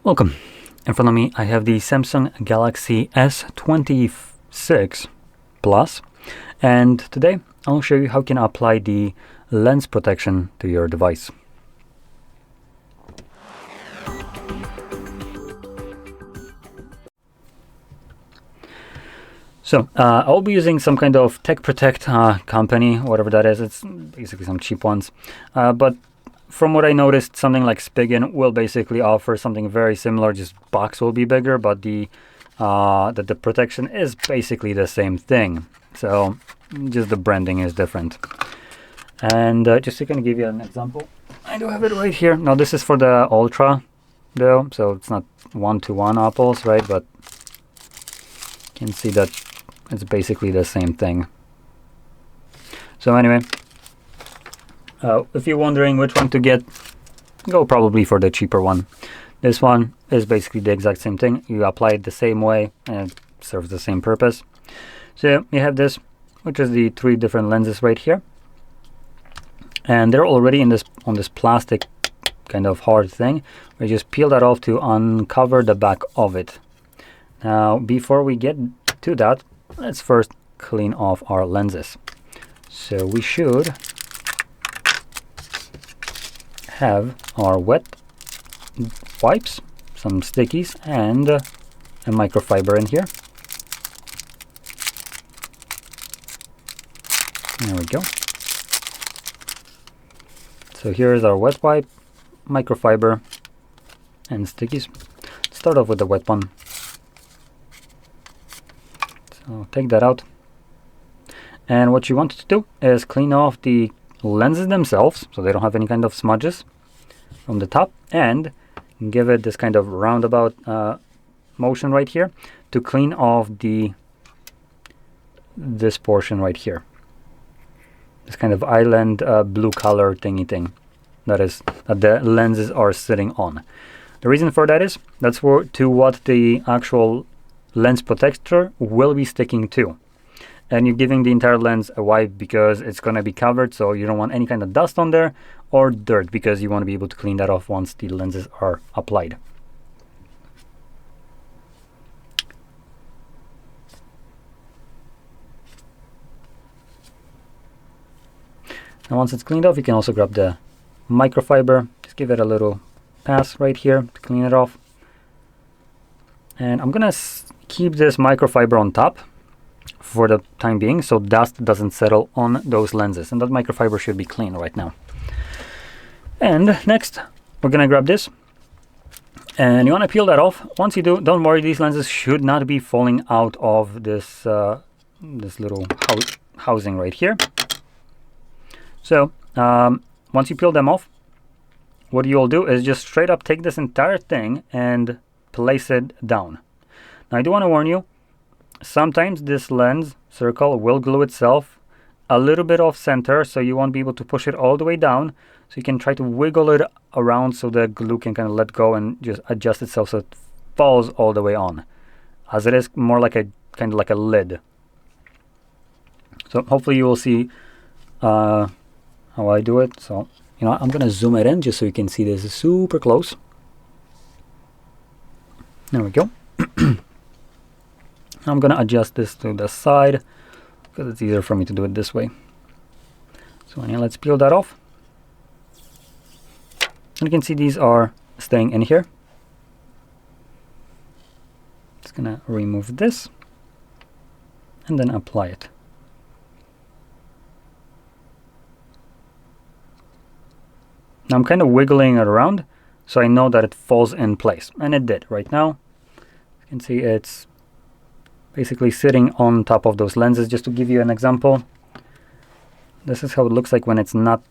Welcome. In front of me I have the Samsung Galaxy S26 Plus, and today I'll show you how you can apply the lens protection to your device. So I'll be using some kind of Tech Protect company, whatever that is. It's basically some cheap ones, but from what I noticed, something like Spigen will basically offer something very similar, just box will be bigger, but the protection is basically the same thing. So just the branding is different. And just to kind of give you an example, I do have it right here. Now this is for the Ultra though, so it's not one-to-one apples, right? But you can see that it's basically the same thing. So anyway, if you're wondering which one to get, go probably for the cheaper one. This one is basically the exact same thing. You apply it the same way and it serves the same purpose. So you have this, which is the 3 different lenses right here, and they're already in this on this plastic kind of hard thing. We just peel that off to uncover the back of it. Now before we get to that, let's first clean off our lenses. So we should have our wet wipes, some stickies, and a microfiber in here. There we go. So here is our wet wipe, microfiber, and stickies. Let's start off with the wet one. So take that out. And what you want to do is clean off the lenses themselves, so they don't have any kind of smudges from the top, and give it this kind of roundabout motion right here to clean off this portion right here, this kind of island blue color thingy thing that the lenses are sitting on. The reason for that is that's to what the actual lens protector will be sticking to. And you're giving the entire lens a wipe because it's going to be covered, so you don't want any kind of dust on there or dirt, because you want to be able to clean that off once the lenses are applied. And once it's cleaned off, you can also grab the microfiber, just give it a little pass right here to clean it off. And I'm going to keep this microfiber on top for the time being, so dust doesn't settle on those lenses, and that microfiber should be clean right now. And next we're gonna grab this, and you want to peel that off. Once you do, don't worry, these lenses should not be falling out of this this little housing right here. So once you peel them off, what you'll do is just straight up take this entire thing and place it down. Now I do want to warn you, sometimes this lens circle will glue itself a little bit off center, so you won't be able to push it all the way down. So you can try to wiggle it around so the glue can kind of let go and just adjust itself so it falls all the way on, as it is more like a kind of like a lid. So hopefully you will see how I do it. So I'm gonna zoom it in just so you can see this is super close. There we go. I'm gonna adjust this to the side because it's easier for me to do it this way. So now let's peel that off. And you can see these are staying in here. Just gonna remove this and then apply it. Now I'm kind of wiggling it around so I know that it falls in place, and it did right now. You can see it's basically sitting on top of those lenses. Just to give you an example, this is how it looks like when it's not,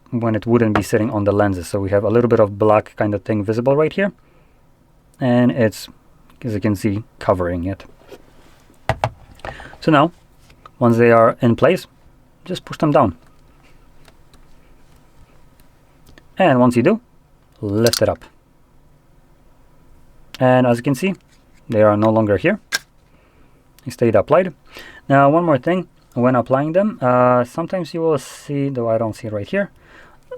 when it wouldn't be sitting on the lenses. So we have a little bit of black kind of thing visible right here, and it's, as you can see, covering it. So now once they are in place, just push them down, and once you do, lift it up, and as you can see, they are no longer here. They stayed applied. Now one more thing, when applying them, sometimes you will see, though I don't see it right here,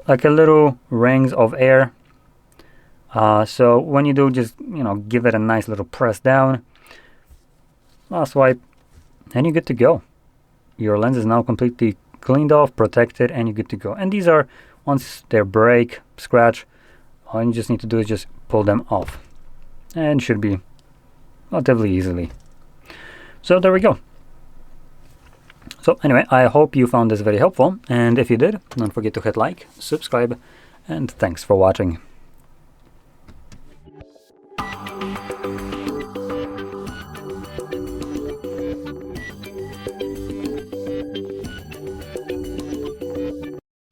like a little rings of air So when you do, just give it a nice little press down, last wipe, and you're good to go. Your lens is now completely cleaned off, protected, and you're good to go. And these are, once they break, scratch, all you just need to do is just pull them off, and should be relatively easily. So there we go. So anyway, I hope you found this very helpful, and if you did, don't forget to hit like, subscribe, and thanks for watching.